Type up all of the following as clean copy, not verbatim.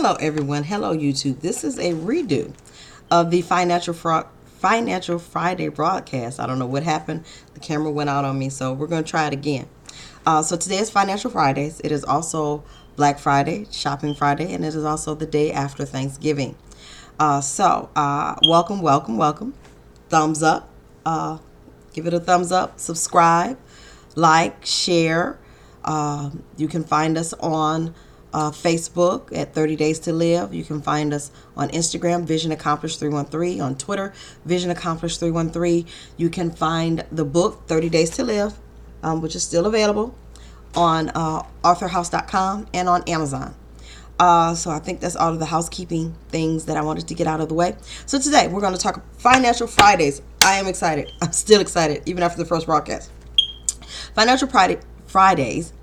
Hello, everyone. Hello, YouTube. This is a redo of the Financial Friday broadcast. I don't know what happened. The camera went out on me, so we're going to try it again. So today is Financial Fridays. It is also Black Friday, Shopping Friday, and it is also the day after Thanksgiving. Welcome. Thumbs up. Give it a thumbs up. Subscribe, like, share. You can find us on Facebook at 30 Days to Live. You can find us on Instagram, Vision Accomplished 313, on Twitter, Vision Accomplished 313. You can find the book 30 Days to Live, which is still available on authorhouse.com and on Amazon. So I think that's all of the housekeeping things that I wanted to get out of the way. So today we're going to talk Financial Fridays. I am excited. I'm still excited, even after the first broadcast. Financial Fridays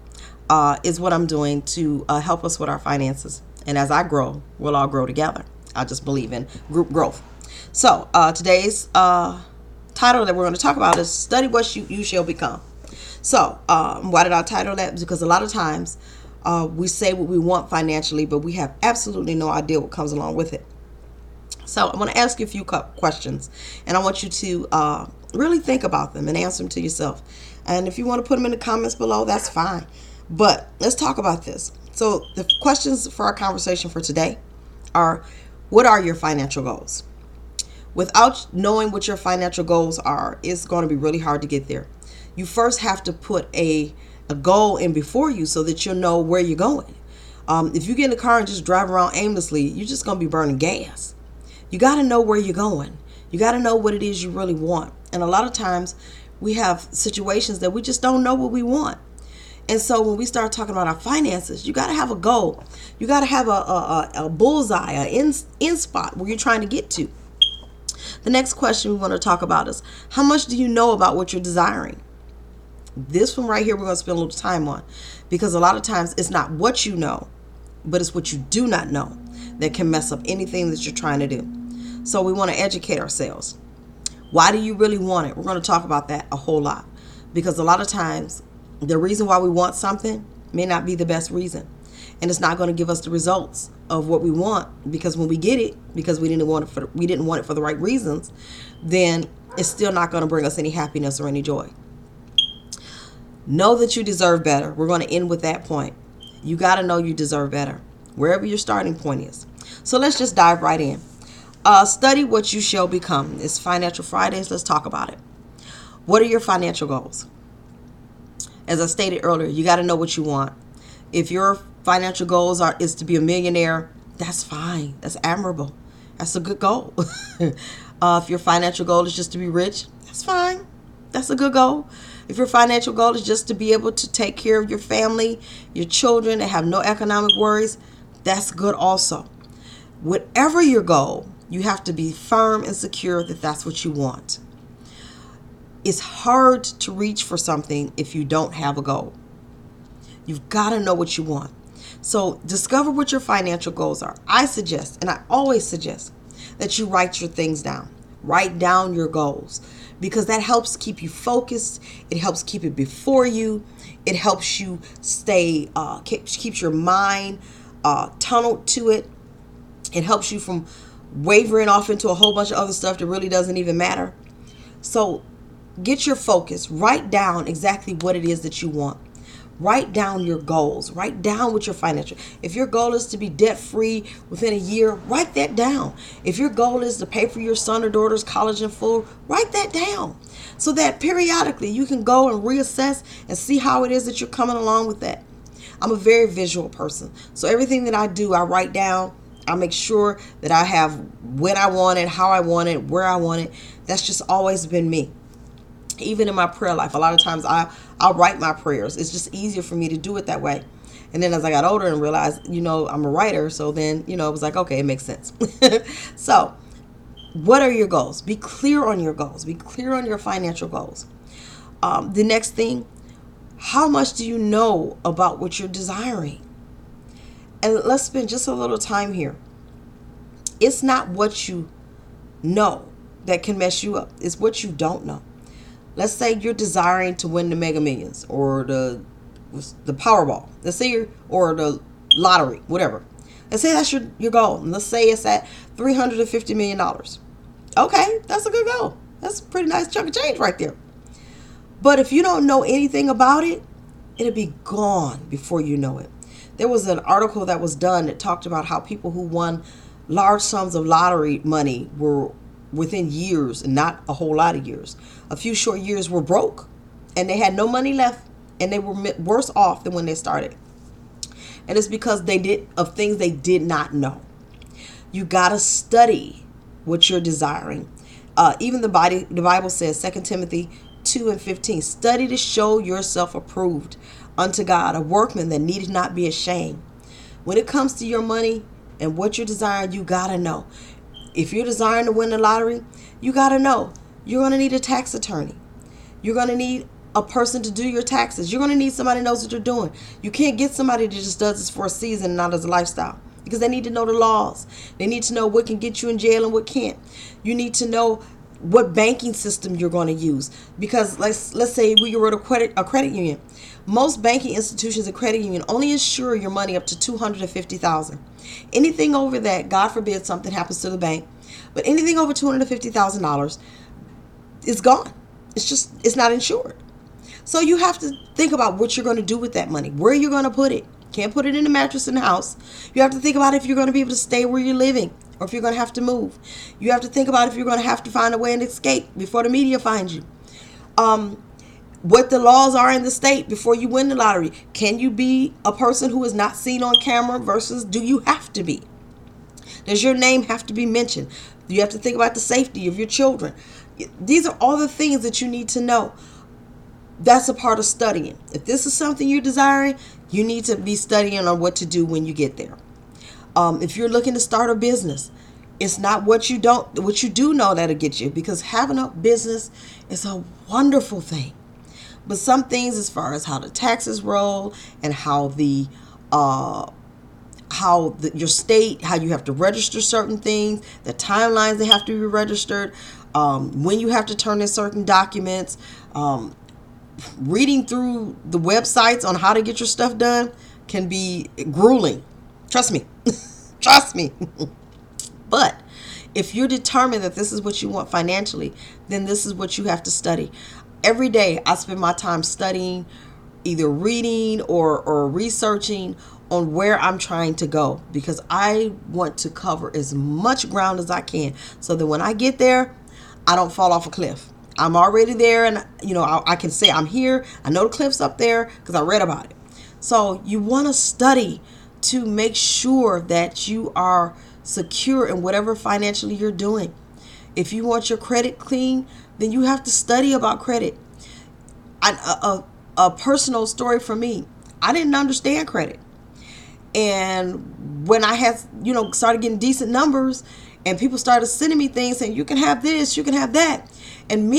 is what I'm doing to help us with our finances. And as I grow, we'll all grow together. I just believe in group growth. So today's title that we're going to talk about is Study What You Shall Become. So why did I title that? Because a lot of times we say what we want financially, but we have absolutely no idea what comes along with it. So I want to ask you a few questions, and I want you to really think about them and answer them to yourself. And if you want to put them in the comments below, that's fine. But let's talk about this. So the questions for our conversation for today are, what are your financial goals? Without knowing what your financial goals are, it's going to be really hard to get there. You first have to put a goal in before you so that you'll know where you're going. If you get in the car and just drive around aimlessly, you're just going to be burning gas. You got to know where you're going. You got to know what it is you really want. And a lot of times we have situations that we just don't know what we want. And so when we start talking about our finances, you got to have a goal. You got to have a bullseye, an end spot where you're trying to get to. The next question we want to talk about is, how much do you know about what you're desiring? This one right here we're going to spend a little time on, because a lot of times it's not what you know, but it's what you do not know that can mess up anything that you're trying to do. So we want to educate ourselves. Why do you really want it? We're going to talk about that a whole lot, because a lot of times the reason why we want something may not be the best reason, and it's not going to give us the results of what we want, because when we get it, because we didn't want it for the right reasons, then it's still not going to bring us any happiness or any joy. Know that you deserve better. We're going to end with that point. You got to know you deserve better, wherever your starting point is. So let's just dive right in. Study what you shall become. It's Financial Fridays. Let's talk about it. What are your financial goals? As I stated earlier, you got to know what you want. If your financial goals is to be a millionaire, that's fine. That's admirable. That's a good goal. If your financial goal is just to be rich, that's fine. That's a good goal. If your financial goal is just to be able to take care of your family, your children, and have no economic worries, that's good also. Whatever your goal, you have to be firm and secure that that's what you want. It's hard to reach for something if you don't have a goal. You've got to know what you want. So discover what your financial goals are. I suggest, and I always suggest, that you write your things down. Write down your goals, because that helps keep you focused. It helps keep it before you. It helps you stay, keeps your mind tunneled to it. It helps you from wavering off into a whole bunch of other stuff that really doesn't even matter. So get your focus. Write down exactly what it is that you want. Write down your goals. Write down what your financial. If your goal is to be debt-free within a year, write that down. If your goal is to pay for your son or daughter's college in full, write that down, so that periodically you can go and reassess and see how it is that you're coming along with that. I'm a very visual person, so everything that I do, I write down. I make sure that I have when I want it, how I want it, where I want it. That's just always been me. Even in my prayer life, a lot of times I'll write my prayers. It's just easier for me to do it that way. And then as I got older and realized, I'm a writer, so then, it was like, okay, it makes sense. So what are your goals? Be clear on your goals. Be clear on your financial goals. The next thing, how much do you know about what you're desiring? And let's spend just a little time here. It's not what you know that can mess you up. It's what you don't know. Let's say you're desiring to win the Mega Millions or the Powerball. Let's say or the lottery, whatever. And say that's your goal. And let's say it's at $350 million. Okay, that's a good goal. That's a pretty nice chunk of change right there. But if you don't know anything about it, it'll be gone before you know it. There was an article that was done that talked about how people who won large sums of lottery money were within years, and not a whole lot of years, a few short years, were broke and they had no money left and they were worse off than when they started. And it's because of things they did not know. You got to study what you're desiring. Even the Bible says, 2 Timothy 2:15, study to show yourself approved unto God, a workman that needeth not be ashamed. When it comes to your money and what you're desiring, you got to know. If you're desiring to win the lottery, you got to know you're going to need a tax attorney. You're going to need a person to do your taxes. You're going to need somebody who knows what they're doing. You can't get somebody that just does this for a season and not as a lifestyle, because they need to know the laws. They need to know what can get you in jail and what can't. You need to know what banking system you're going to use, because let's say we were at a credit union. Most banking institutions and credit union only insure your money up to $250,000. Anything over that, God forbid something happens to the bank, but anything over $250,000 is gone. It's not insured. So you have to think about what you're going to do with that money, where you're going to put it. Can't put it in a mattress in the house. You have to think about if you're going to be able to stay where you're living or if you're going to have to move. You have to think about if you're going to have to find a way and escape before the media finds you. What the laws are in the state before you win the lottery. Can you be a person who is not seen on camera versus do you have to be? Does your name have to be mentioned? You have to think about the safety of your children. These are all the things that you need to know. That's a part of studying. If this is something you're desiring, you need to be studying on what to do when you get there. If you're looking to start a business, it's not what you do know that'll get you, because having a business is a wonderful thing. But some things, as far as how the taxes roll and how your state, how you have to register certain things, the timelines they have to be registered, when you have to turn in certain documents, reading through the websites on how to get your stuff done can be grueling. Trust me. Trust me. But if you're determined that this is what you want financially, then this is what you have to study. Every day I spend my time studying, either reading or researching on where I'm trying to go, because I want to cover as much ground as I can so that when I get there, I don't fall off a cliff. I'm already there, and I can say I'm here. I know the cliff's up there because I read about it. So you want to study to make sure that you are secure in whatever financially you're doing. If you want your credit clean, then you have to study about credit. A personal story for me, I didn't understand credit. And when I had, started getting decent numbers and people started sending me things saying, you can have this, you can have that. And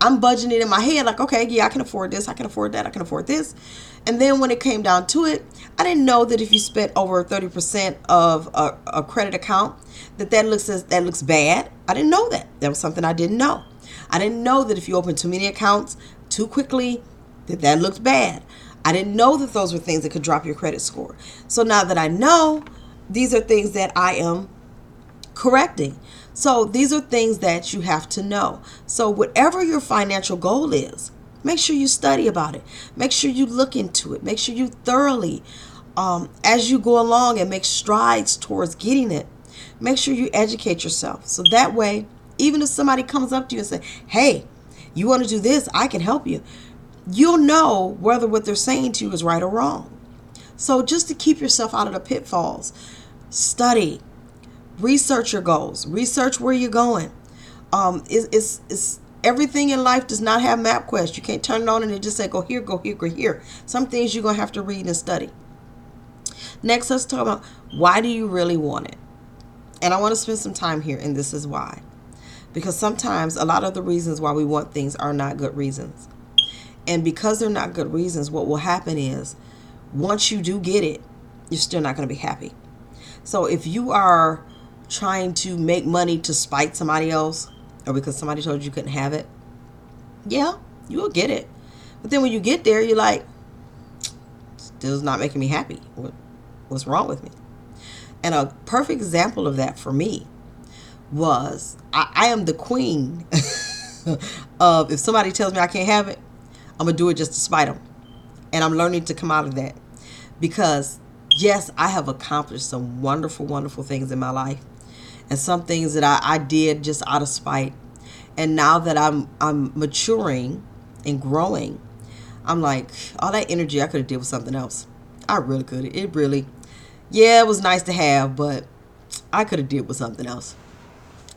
I'm budgeting it in my head like, okay, yeah, I can afford this, I can afford that, I can afford this. And then when it came down to it, I didn't know that if you spent over 30% of a credit account, that looks bad. I didn't know that. That was something I didn't know. I didn't know that if you open too many accounts too quickly, that looked bad. I didn't know that those were things that could drop your credit score. So now that I know, these are things that I am correcting. So these are things that you have to know. So whatever your financial goal is, make sure you study about it. Make sure you look into it. Make sure you thoroughly, as you go along and make strides towards getting it, make sure you educate yourself. So that way, even if somebody comes up to you and say, hey, you want to do this, I can help you. You'll know whether what they're saying to you is right or wrong. So just to keep yourself out of the pitfalls, study, research your goals, research where you're going. It's everything in life does not have MapQuest. You can't turn it on and it just say, go here, go here, go here. Some things you're going to have to read and study. Next, let's talk about, why do you really want it? And I want to spend some time here, and this is why. Because sometimes a lot of the reasons why we want things are not good reasons. And because they're not good reasons, what will happen is, once you do get it, you're still not going to be happy. So if you are trying to make money to spite somebody else, or because somebody told you couldn't have it, yeah, you will get it. But then when you get there, you're like, still not making me happy. What's wrong with me? And a perfect example of that for me was I am the queen of, if somebody tells me I can't have it, I'm going to do it just to spite them. And I'm learning to come out of that because, yes, I have accomplished some wonderful, wonderful things in my life, and some things that I did just out of spite. And now that I'm maturing and growing, I'm like, all that energy I could have did with something else. I really could. Yeah, it was nice to have, but I could have did with something else.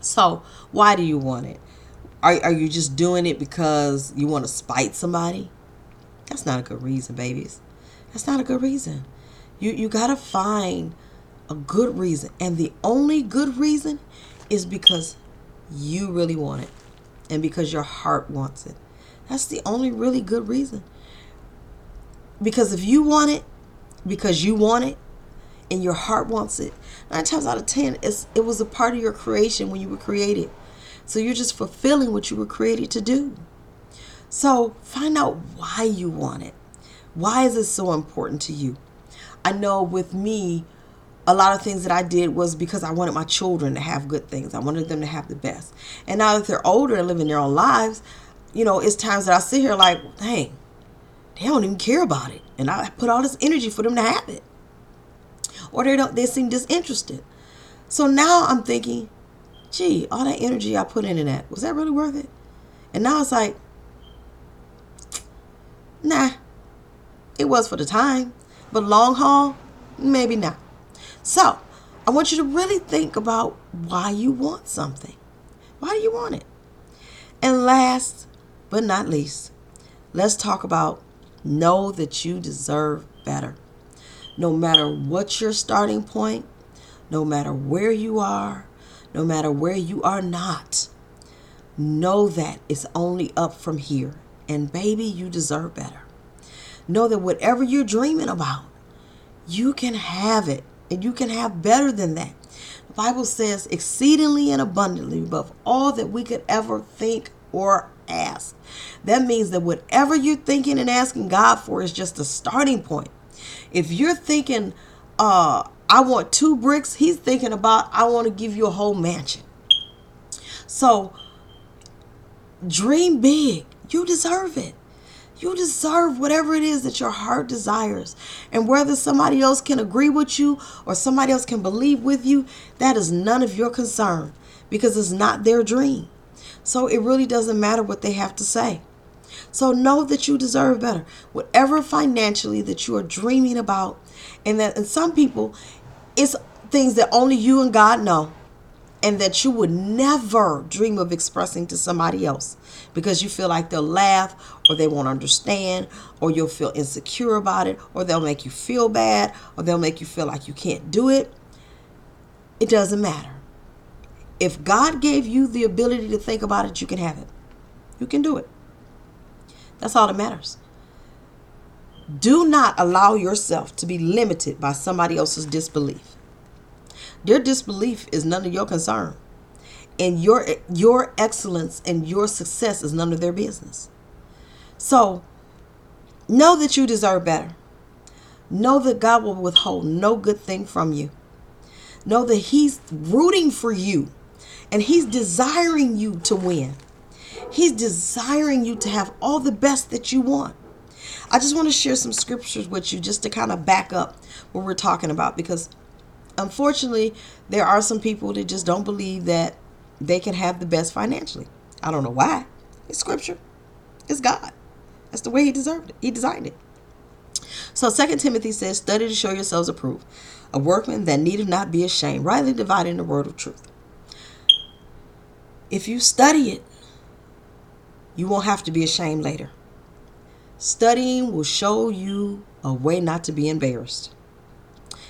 So why do you want it? Are you just doing it because you want to spite somebody? That's not a good reason, babies. That's not a good reason. You got to find a good reason. And the only good reason is because you really want it and because your heart wants it. That's the only really good reason. Because if you want it, because you want it, and your heart wants it, 9 times out of 10, it was a part of your creation when you were created. So you're just fulfilling what you were created to do. So find out why you want it. Why is it so important to you? I know with me, a lot of things that I did was because I wanted my children to have good things. I wanted them to have the best. And now that they're older and living their own lives, it's times that I sit here like, dang, they don't even care about it. And I put all this energy for them to have it. Or they seem disinterested. So now I'm thinking, gee, all that energy I put into that, was that really worth it? And now it's like, nah, it was for the time, but long haul, maybe not. So I want you to really think about why you want something. Why do you want it? And last but not least, let's talk about know that you deserve better. No matter what your starting point, no matter where you are, no matter where you are not, know that it's only up from here. And baby, you deserve better. Know that whatever you're dreaming about, you can have it. And you can have better than that. The Bible says exceedingly and abundantly above all that we could ever think or ask. That means that whatever you're thinking and asking God for is just a starting point. If you're thinking, I want 2 bricks, he's thinking about, I want to give you a whole mansion. So dream big. You deserve it. You deserve whatever it is that your heart desires. And whether somebody else can agree with you or somebody else can believe with you, that is none of your concern because it's not their dream. So it really doesn't matter what they have to say. So know that you deserve better. Whatever financially that you are dreaming about, and some people, it's things that only you and God know, and that you would never dream of expressing to somebody else because you feel like they'll laugh or they won't understand, or you'll feel insecure about it, or they'll make you feel bad, or they'll make you feel like you can't do it. It doesn't matter. If God gave you the ability to think about it, you can have it. You can do it. That's all that matters. Do not allow yourself to be limited by somebody else's disbelief. Their disbelief is none of your concern. And your excellence and your success is none of their business. So know that you deserve better. Know that God will withhold no good thing from you. Know that he's rooting for you and he's desiring you to win. He's desiring you to have all the best that you want. I just want to share some scriptures with you just to kind of back up what we're talking about, because unfortunately, there are some people that just don't believe that they can have the best financially. I don't know why. It's scripture. It's God. That's the way he deserved it. He designed it. So 2 Timothy says, study to show yourselves approved, a workman that needeth not be ashamed, rightly dividing the word of truth. If you study it, you won't have to be ashamed later. Studying will show you a way not to be embarrassed.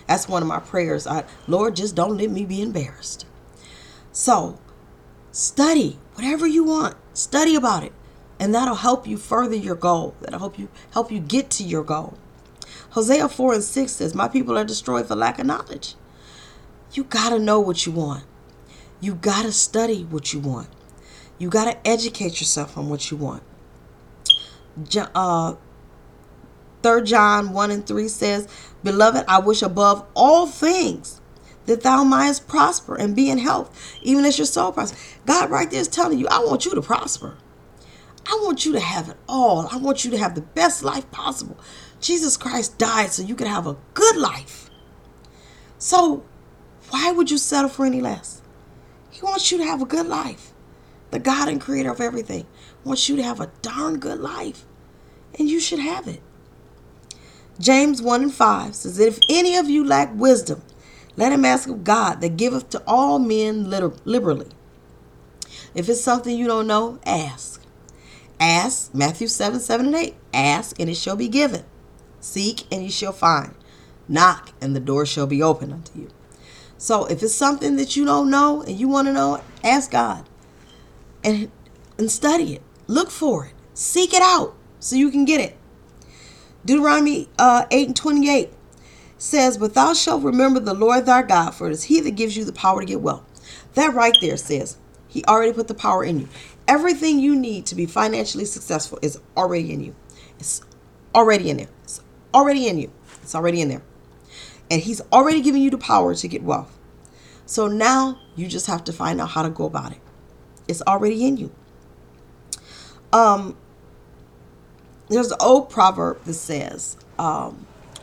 That's one of my prayers. Lord, just don't let me be embarrassed. So study whatever you want. Study about it. And that'll help you further your goal. That'll help you get to your goal. Hosea 4:6 says, my people are destroyed for lack of knowledge. You got to know what you want. You got to study what you want. You got to educate yourself on what you want. 3 John 1:3 says, beloved, I wish above all things that thou mightest prosper and be in health, even as your soul prospers. God right there is telling you, I want you to prosper. I want you to have it all. I want you to have the best life possible. Jesus Christ died so you could have a good life. So why would you settle for any less? He wants you to have a good life. The God and creator of everything wants you to have a darn good life. And you should have it. James 1:5 says, if any of you lack wisdom, let him ask of God that giveth to all men liberally. If it's something you don't know, ask. Ask, Matthew 7:7-8. Ask, and it shall be given. Seek, and ye shall find. Knock, and the door shall be opened unto you. So if it's something that you don't know and you want to know, ask God. And study it. Look for it. Seek it out so you can get it. Deuteronomy 8:28 says, but thou shalt remember the Lord thy God, for it is he that gives you the power to get wealth. That right there says he already put the power in you. Everything you need to be financially successful is already in you. It's already in there. It's already in you. It's already in there. And he's already given you the power to get wealth. So now you just have to find out how to go about it. It's already in you. There's an old proverb that says, a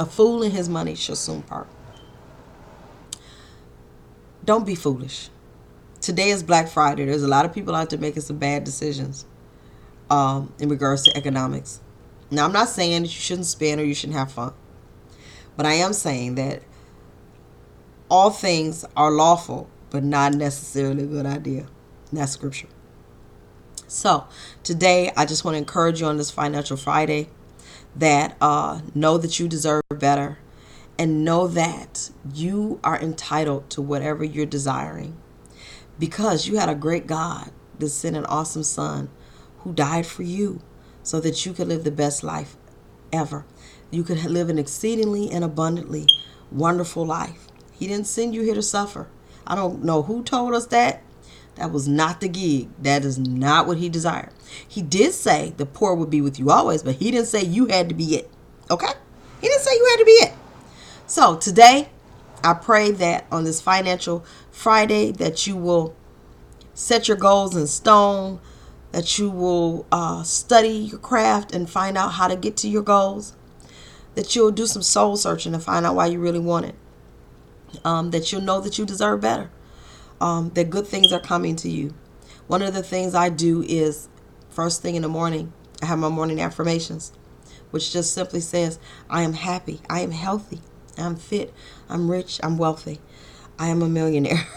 fool and his money shall soon part. Don't be foolish. Today is Black Friday. There's a lot of people out there making some bad decisions in regards to economics. Now, I'm not saying that you shouldn't spend or you shouldn't have fun. But I am saying that all things are lawful, but not necessarily a good idea. And that's scripture. So today, I just want to encourage you on this Financial Friday that know that you deserve better and know that you are entitled to whatever you're desiring because you had a great God that sent an awesome son who died for you so that you could live the best life ever. You could live an exceedingly and abundantly wonderful life. He didn't send you here to suffer. I don't know who told us that. That was not the gig. That is not what he desired. He did say the poor would be with you always, but he didn't say you had to be it. Okay? He didn't say you had to be it. So today, I pray that on this Financial Friday that you will set your goals in stone, that you will study your craft and find out how to get to your goals, that you'll do some soul searching and find out why you really want it, that you'll know that you deserve better, that good things are coming to you. One of the things I do is first thing in the morning, I have my morning affirmations, which just simply says, I am happy, I am healthy, I'm fit, I'm rich, I'm wealthy, I am a millionaire.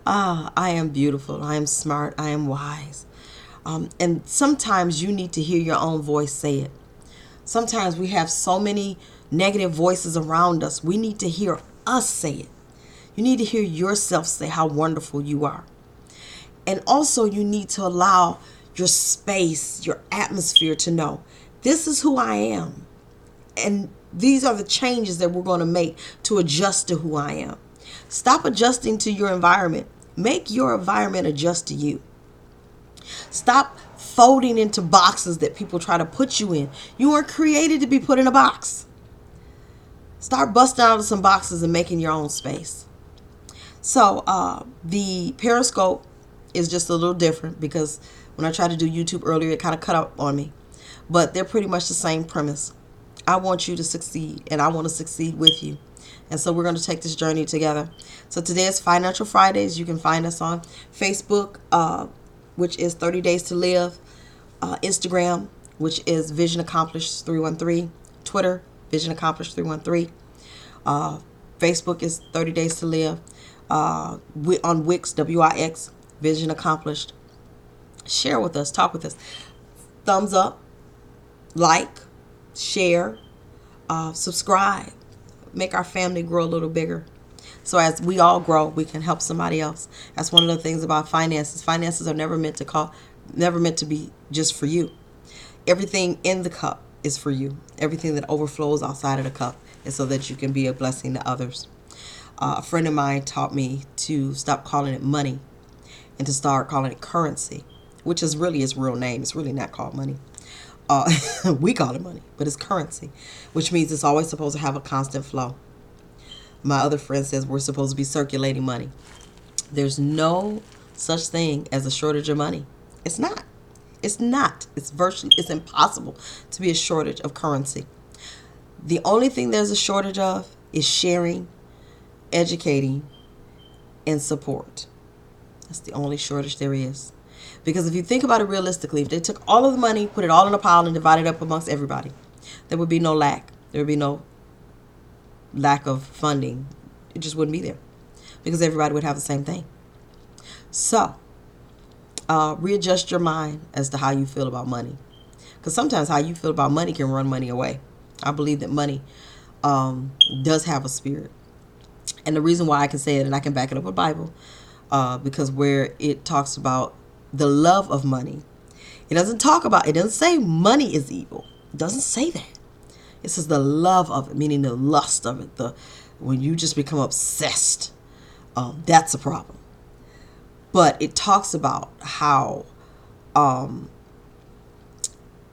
I am beautiful, I am smart, I am wise. And sometimes you need to hear your own voice say it. Sometimes we have so many negative voices around us. We need to hear us say it. You need to hear yourself say how wonderful you are. And also you need to allow your space, your atmosphere to know, this is who I am. And these are the changes that we're going to make to adjust to who I am. Stop adjusting to your environment. Make your environment adjust to you. Stop folding into boxes that people try to put you in. You weren't created to be put in a box. Start busting out of some boxes and making your own space. So the Periscope is just a little different because when I tried to do YouTube earlier, it kind of cut out on me. But they're pretty much the same premise. I want you to succeed, and I want to succeed with you. And so we're going to take this journey together. So today is Financial Fridays. You can find us on Facebook, which is 30 Days to Live. Instagram, which is Vision Accomplished 313. Twitter, Vision Accomplished 313. Facebook is 30 Days to Live. On Wix, WIX, Vision Accomplished. Share with us. Talk with us. Thumbs up. Like. Share. Subscribe. Make our family grow a little bigger. So as we all grow, we can help somebody else. That's one of the things about finances. Finances are never meant to be just for you. Everything in the cup is for you. Everything that overflows outside of the cup is so that you can be a blessing to others. A friend of mine taught me to stop calling it money and to start calling it currency, which is really its real name. It's really not called money. We call it money, but it's currency, which means it's always supposed to have a constant flow. My other friend says we're supposed to be circulating money. There's no such thing as a shortage of money. It's not. It's not. It's impossible to be a shortage of currency. The only thing there's a shortage of is sharing, educating, and support. That's the only shortage there is. Because if you think about it realistically, if they took all of the money, put it all in a pile, and divided it up amongst everybody, there would be no lack. There would be no lack of funding. It just wouldn't be there. Because everybody would have the same thing. So, readjust your mind as to how you feel about money. Because sometimes how you feel about money can run money away. I believe that money does have a spirit. And the reason why I can say it, and I can back it up with the Bible, because where it talks about the love of money, it doesn't say money is evil. It doesn't say that. It says the love of it, meaning the lust of it. When you just become obsessed, that's a problem. But it talks about how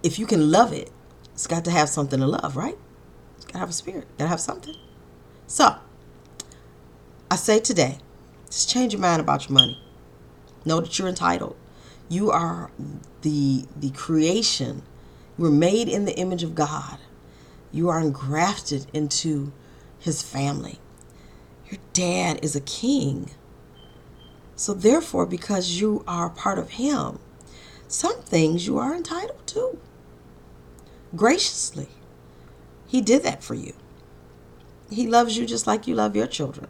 if you can love it, it's got to have something to love, right? It's got to have a spirit. Got to have something. So, I say today, just change your mind about your money. Know that you're entitled. You are the creation. You were made in the image of God. You are engrafted into his family. Your dad is a king. So therefore, because you are part of him, some things you are entitled to. Graciously. He did that for you. He loves you just like you love your children.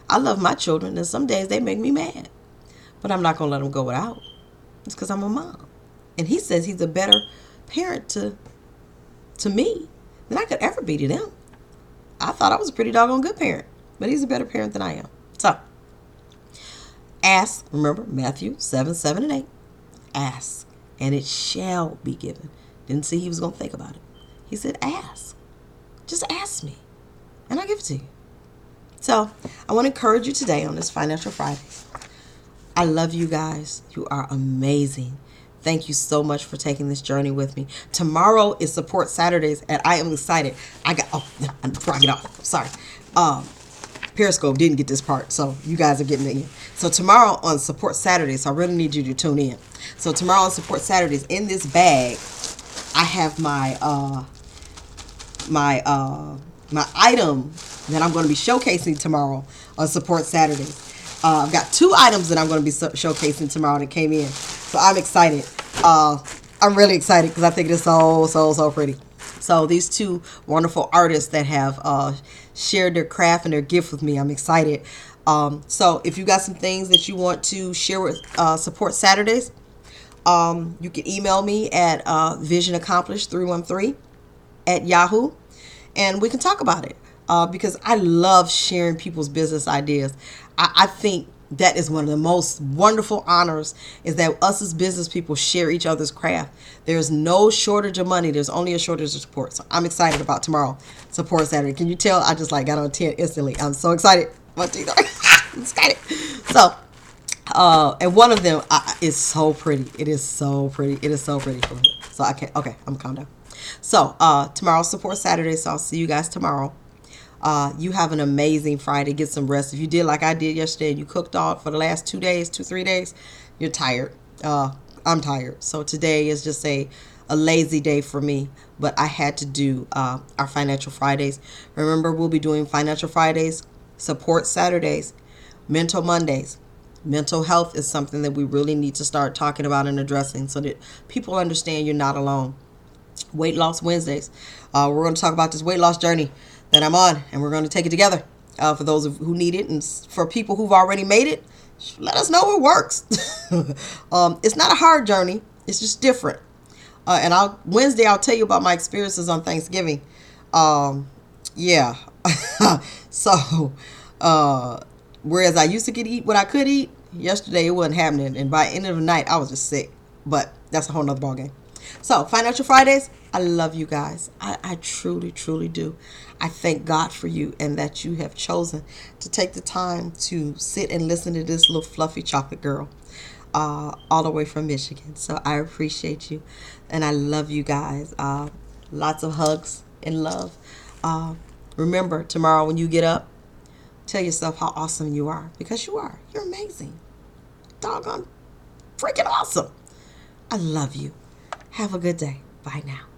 I love my children, and some days they make me mad. But I'm not going to let them go without. It's because I'm a mom. And he says he's a better parent to me than I could ever be to them. I thought I was a pretty doggone good parent. But he's a better parent than I am. So, ask. Remember, Matthew 7, and 8. Ask, and it shall be given. Didn't see he was going to think about it. He said, ask. Just ask me, and I'll give it to you. So, I want to encourage you today on this Financial Friday. I love you guys. You are amazing. Thank you so much for taking this journey with me. Tomorrow is Support Saturdays, and I am excited. Before I get off, I'm sorry. Periscope didn't get this part, so you guys are getting it in. So tomorrow on Support Saturdays, so I really need you to tune in. So tomorrow on Support Saturdays, in this bag, I have my item that I'm going to be showcasing tomorrow on Support Saturdays. I've got 2 items that I'm going to be showcasing tomorrow that came in. So I'm excited. I'm really excited because I think it is so pretty. So these 2 wonderful artists that have shared their craft and their gift with me, I'm excited. So if you got some things that you want to share with Support Saturdays, you can email me at visionaccomplished313 at Yahoo, and we can talk about it. Because I love sharing people's business ideas. I think that is one of the most wonderful honors, is that us as business people share each other's craft. There's no shortage of money. There's only a shortage of support. So I'm excited about tomorrow, Support Saturday. Can you tell I just got on 10 instantly? I'm so excited. I'm excited. So, and one of them is so pretty. It is so pretty. It is so pretty. So I can't. Okay, I'm calm down. So tomorrow's Support Saturday. So I'll see you guys tomorrow. You have an amazing Friday. Get some rest. If you did like I did yesterday and you cooked all for the last 3 days, you're tired. I'm tired. So today is just a lazy day for me. But I had to do our Financial Fridays. Remember, we'll be doing Financial Fridays, Support Saturdays, Mental Mondays. Mental health is something that we really need to start talking about and addressing so that people understand you're not alone. Weight Loss Wednesdays. We're going to talk about this weight loss journey that I'm on, and we're going to take it together for those who need it, and for people who've already made it, let us know it works. It's not a hard journey. It's just different. And Wednesday I'll tell you about my experiences on Thanksgiving. Yeah. So, whereas I used to eat what I could eat, yesterday it wasn't happening, and by the end of the night I was just sick. But that's a whole nother ballgame. So, Financial Fridays, I love you guys. I truly, truly do. I thank God for you, and that you have chosen to take the time to sit and listen to this little fluffy chocolate girl all the way from Michigan. So I appreciate you, and I love you guys. Lots of hugs and love. Remember, tomorrow when you get up, Tell yourself how awesome you are, because you are. You're amazing. Doggone freaking awesome. I love you. Have a good day. Bye now.